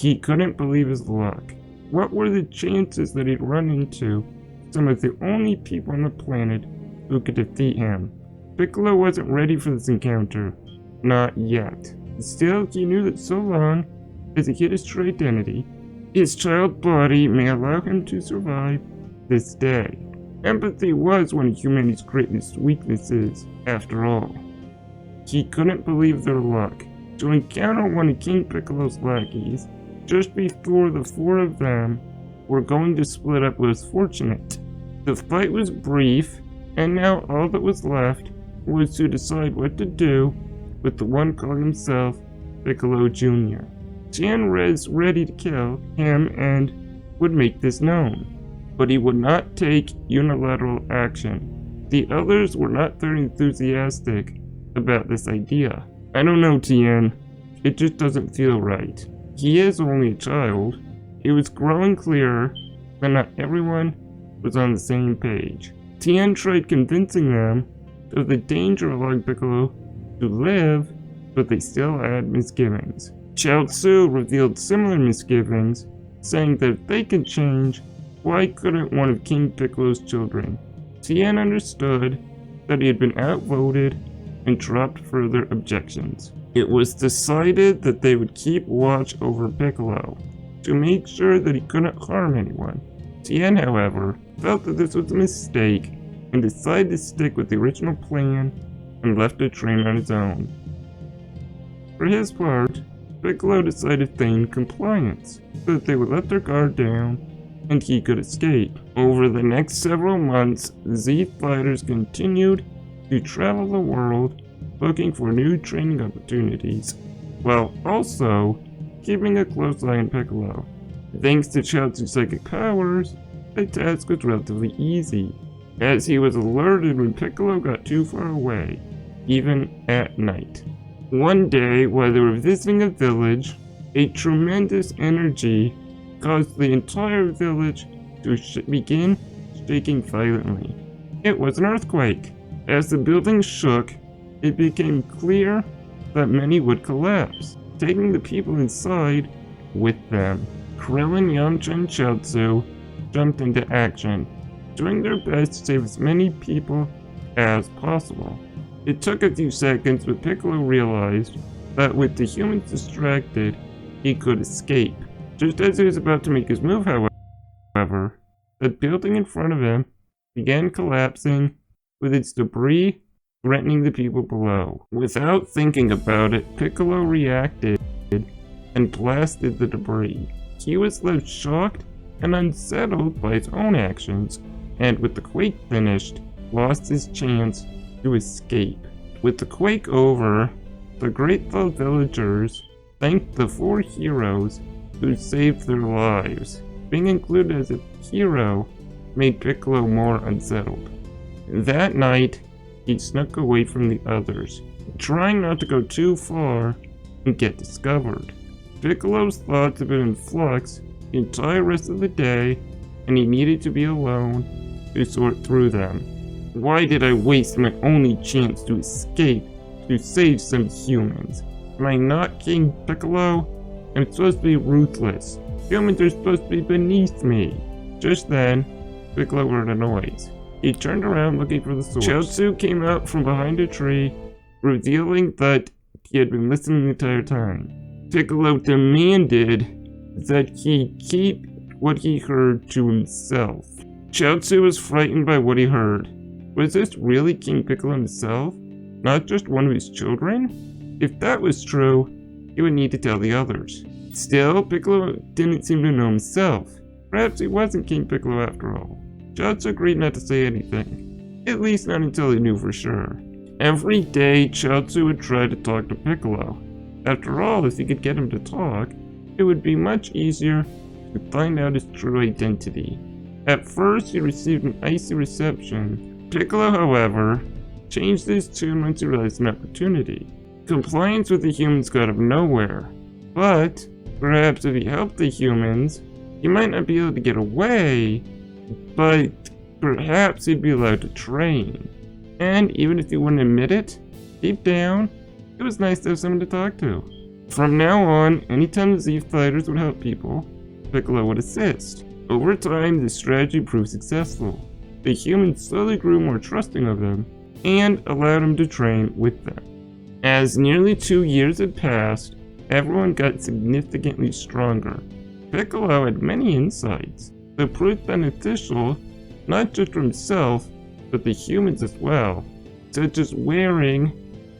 He couldn't believe his luck. What were the chances that he'd run into some of the only people on the planet who could defeat him? Piccolo wasn't ready for this encounter. Not yet. Still, he knew that so long as he hid his true identity, his child body may allow him to survive this day. Empathy was one of humanity's greatest weaknesses, after all. He couldn't believe their luck. To encounter one of King Piccolo's lackeys just before the four of them were going to split up was fortunate. The fight was brief, and now all that was left was to decide what to do with the one calling himself Piccolo Junior. Tien was ready to kill him and would make this known, but he would not take unilateral action. The others were not very enthusiastic about this idea. I don't know, Tien. It just doesn't feel right. He is only a child. It was growing clearer that not everyone was on the same page. Tien tried convincing them of the danger allowing Piccolo to live, but they still had misgivings. Chaozu revealed similar misgivings, saying that if they could change, why couldn't one of King Piccolo's children? Tien understood that he had been outvoted and dropped further objections. It was decided that they would keep watch over Piccolo to make sure that he couldn't harm anyone. Tien, however, felt that this was a mistake and decided to stick with the original plan and left to train on his own. For his part, Piccolo decided to feign compliance so that they would let their guard down and he could escape. Over the next several months, Z fighters continued to travel the world looking for new training opportunities, while also keeping a close eye on Piccolo. Thanks to Chaozu's psychic powers, the task was relatively easy, as he was alerted when Piccolo got too far away, even at night. One day, while they were visiting a village, a tremendous energy caused the entire village to begin shaking violently. It was an earthquake. As the building shook, it became clear that many would collapse, taking the people inside with them. Krillin, Yamcha, and Chaozu jumped into action, doing their best to save as many people as possible. It took a few seconds, but Piccolo realized that with the humans distracted, he could escape. Just as he was about to make his move, however, the building in front of him began collapsing, with its debris threatening the people below. Without thinking about it, Piccolo reacted and blasted the debris. He was left shocked and unsettled by his own actions, and with the quake finished, lost his chance to escape. With the quake over, the grateful villagers thanked the four heroes who saved their lives. Being included as a hero made Piccolo more unsettled. That night, he snuck away from the others, trying not to go too far and get discovered. Piccolo's thoughts had been in flux the entire rest of the day, and he needed to be alone to sort through them. Why did I waste my only chance to escape to save some humans? Am I not King Piccolo? I'm supposed to be ruthless. Humans are supposed to be beneath me. Just then, Piccolo heard a noise. He turned around looking for the source. Chaozu came out from behind a tree, revealing that he had been listening the entire time. Piccolo demanded that he keep what he heard to himself. Chaozu was frightened by what he heard. Was this really King Piccolo himself, not just one of his children? If that was true, he would need to tell the others. Still, Piccolo didn't seem to know himself. Perhaps he wasn't King Piccolo after all. Chaozu agreed not to say anything, at least not until he knew for sure. Every day, Chaozu would try to talk to Piccolo. After all, if he could get him to talk, it would be much easier to find out his true identity. At first, he received an icy reception. Piccolo, however, changed his tune once he realized an opportunity. Compliance with the humans got out of nowhere, but perhaps if he helped the humans, he might not be able to get away, but perhaps he'd be allowed to train. And even if he wouldn't admit it, deep down, it was nice to have someone to talk to. From now on, anytime the Z fighters would help people, Piccolo would assist. Over time, this strategy proved successful. The humans slowly grew more trusting of them, and allowed him to train with them. As nearly 2 years had passed, everyone got significantly stronger. Piccolo had many insights that proved beneficial not just for himself, but the humans as well, such as wearing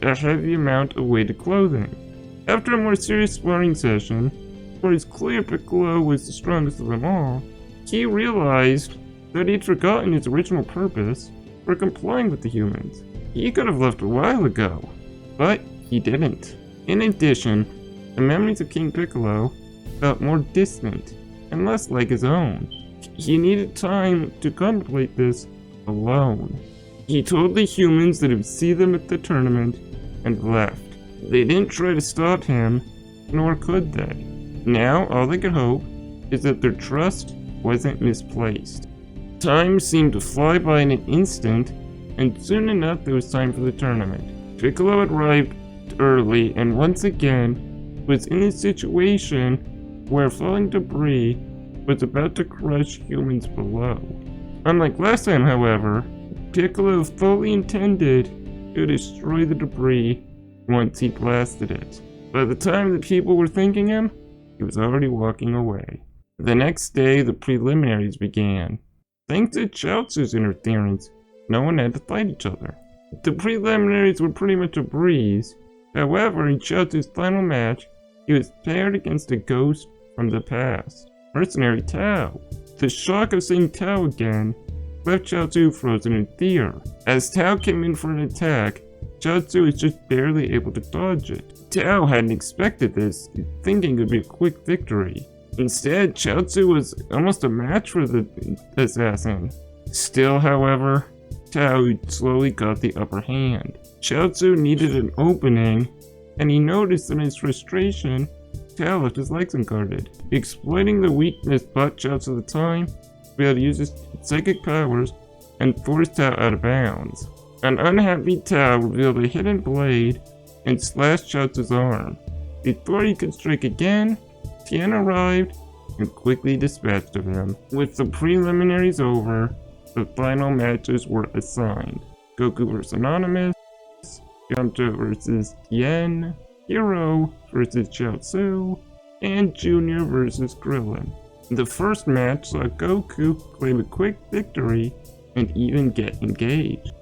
a heavy amount of weighted clothing. After a more serious sparring session, where it's clear Piccolo was the strongest of them all, he realized that he'd forgotten his original purpose for complying with the humans. He could have left a while ago, but he didn't. In addition, the memories of King Piccolo felt more distant and less like his own. He needed time to contemplate this alone. He told the humans that he would see them at the tournament and left. They didn't try to stop him, nor could they. Now all they could hope is that their trust wasn't misplaced. Time seemed to fly by in an instant, and soon enough there was time for the tournament. Piccolo had arrived early and once again was in a situation where falling debris was about to crush humans below. Unlike last time, however, Piccolo fully intended to destroy the debris once he blasted it. By the time the people were thanking him, he was already walking away. The next day, the preliminaries began. Thanks to Chaozu's interference, no one had to fight each other. The preliminaries were pretty much a breeze. However, in Chaozu's final match, he was paired against a ghost from the past, Mercenary Tao. The shock of seeing Tao again left Chaozu frozen in fear. As Tao came in for an attack, Chaozu was just barely able to dodge it. Tao hadn't expected this, thinking it would be a quick victory. Instead, Chaozu was almost a match for the assassin. Still, however, Tao slowly got the upper hand. Chaozu needed an opening, and he noticed in his frustration, Tao left his legs unguarded. Exploiting the weakness bought Chaozu the time to be able to use his psychic powers and force Tao out of bounds. An unhappy Tao revealed a hidden blade and slashed Chaozu's arm. Before he could strike again, Tien arrived and quickly dispatched of him. With the preliminaries over, the final matches were assigned. Goku vs. Anonymous, Yamcha vs. Tien, Hero vs. Chaozu, and Junior vs. Krillin. The first match saw Goku claim a quick victory and even get engaged.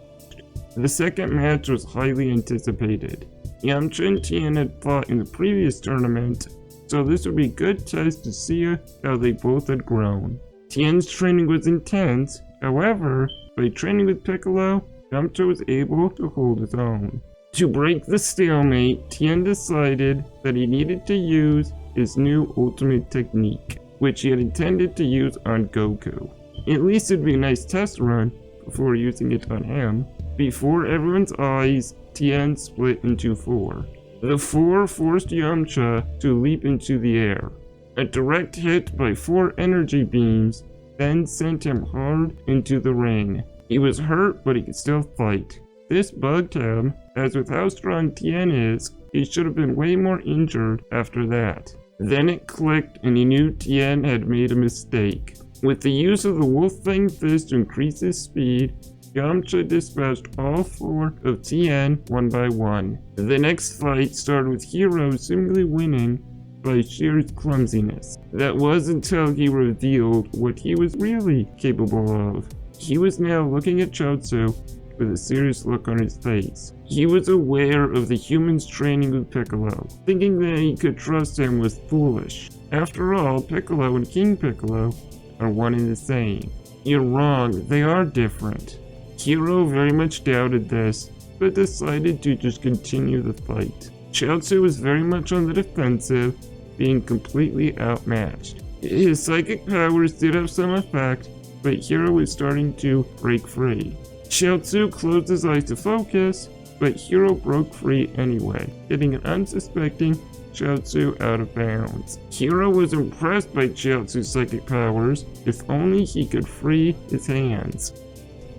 The second match was highly anticipated. Yamcha and Tien had fought in the previous tournament, so this would be a good test to see how they both had grown. Tien's training was intense, however, by training with Piccolo, Yamcha was able to hold his own. To break the stalemate, Tien decided that he needed to use his new ultimate technique, which he had intended to use on Goku. At least it'd be a nice test run before using it on him. Before everyone's eyes, Tien split into four. The four forced Yamcha to leap into the air. A direct hit by 4 energy beams then sent him hard into the ring. He was hurt, but he could still fight. This bugged him, as with how strong Tien is, he should have been way more injured after that. Then it clicked and he knew Tien had made a mistake. With the use of the Wolf Fang Fist to increase his speed, Yamcha dispatched all 4 of Tien one by one. The next fight started with Hero seemingly winning by sheer clumsiness. That was until he revealed what he was really capable of. He was now looking at Chaozu with a serious look on his face. He was aware of the humans training with Piccolo. Thinking that he could trust him was foolish. After all, Piccolo and King Piccolo are one and the same. You're wrong, they are different. Hero very much doubted this, but decided to just continue the fight. Chaozu was very much on the defensive, being completely outmatched. His psychic powers did have some effect, but Hero was starting to break free. Chaozu closed his eyes to focus, but Hero broke free anyway, hitting an unsuspecting Chaozu out of bounds. Hero was impressed by Chaozu's psychic powers, if only he could free his hands.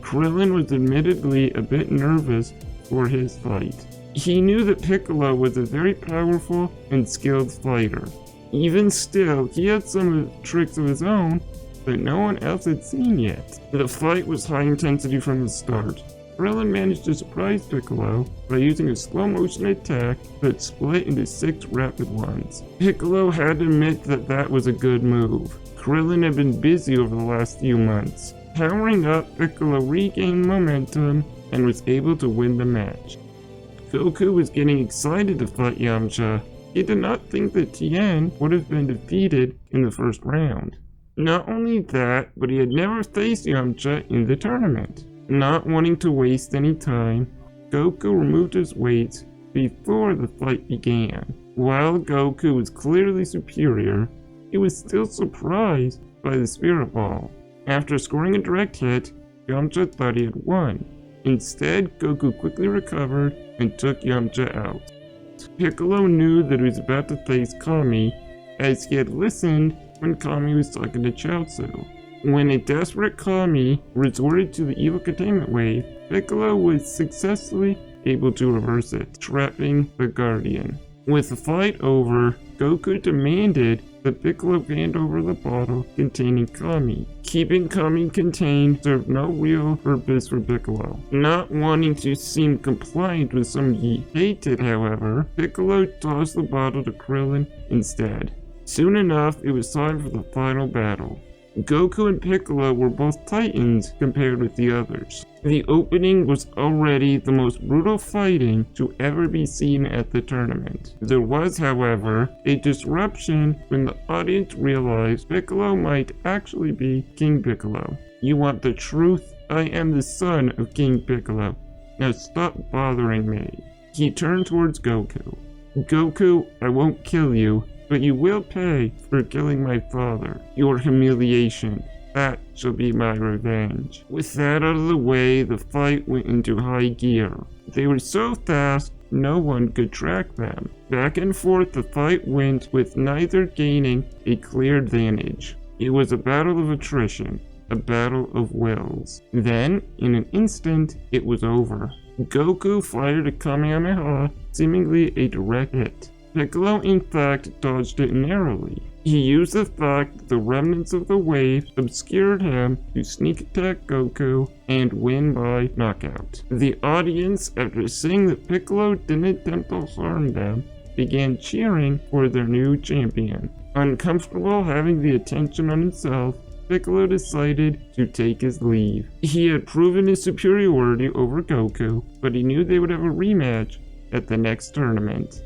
Krillin was admittedly a bit nervous for his fight. He knew that Piccolo was a very powerful and skilled fighter. Even still, he had some tricks of his own that no one else had seen yet. The fight was high intensity from the start. Krillin managed to surprise Piccolo by using a slow-motion attack that split into 6 rapid ones. Piccolo had to admit that that was a good move. Krillin had been busy over the last few months. Powering up, Piccolo regained momentum and was able to win the match. Goku was getting excited to fight Yamcha. He did not think that Tien would have been defeated in the first round. Not only that, but he had never faced Yamcha in the tournament. Not wanting to waste any time, Goku removed his weights before the fight began. While Goku was clearly superior, he was still surprised by the Spirit Ball. After scoring a direct hit, Yamcha thought he had won. Instead, Goku quickly recovered and took Yamcha out. Piccolo knew that he was about to face Kami, as he had listened when Kami was talking to Chaozu. When a desperate Kami resorted to the evil containment wave, Piccolo was successfully able to reverse it, trapping the Guardian. With the fight over, Goku demanded that Piccolo hand over the bottle containing Kami. Keeping Kami contained served no real purpose for Piccolo. Not wanting to seem compliant with someone he hated, however, Piccolo tossed the bottle to Krillin instead. Soon enough, it was time for the final battle. Goku and Piccolo were both titans compared with the others. The opening was already the most brutal fighting to ever be seen at the tournament. There was, however, a disruption when the audience realized Piccolo might actually be King Piccolo. You want the truth? I am the son of King Piccolo. Now stop bothering me. He turned towards Goku. Goku, I won't kill you, but you will pay for killing my father. Your humiliation. That shall be my revenge. With that out of the way, the fight went into high gear. They were so fast, no one could track them. Back and forth the fight went, with neither gaining a clear advantage. It was a battle of attrition, a battle of wills. Then, in an instant, it was over. Goku fired a Kamehameha, seemingly a direct hit. Piccolo in fact dodged it narrowly. He used the fact that the remnants of the wave obscured him to sneak attack Goku and win by knockout. The audience, after seeing that Piccolo didn't attempt to harm them, began cheering for their new champion. Uncomfortable having the attention on himself, Piccolo decided to take his leave. He had proven his superiority over Goku, but he knew they would have a rematch at the next tournament.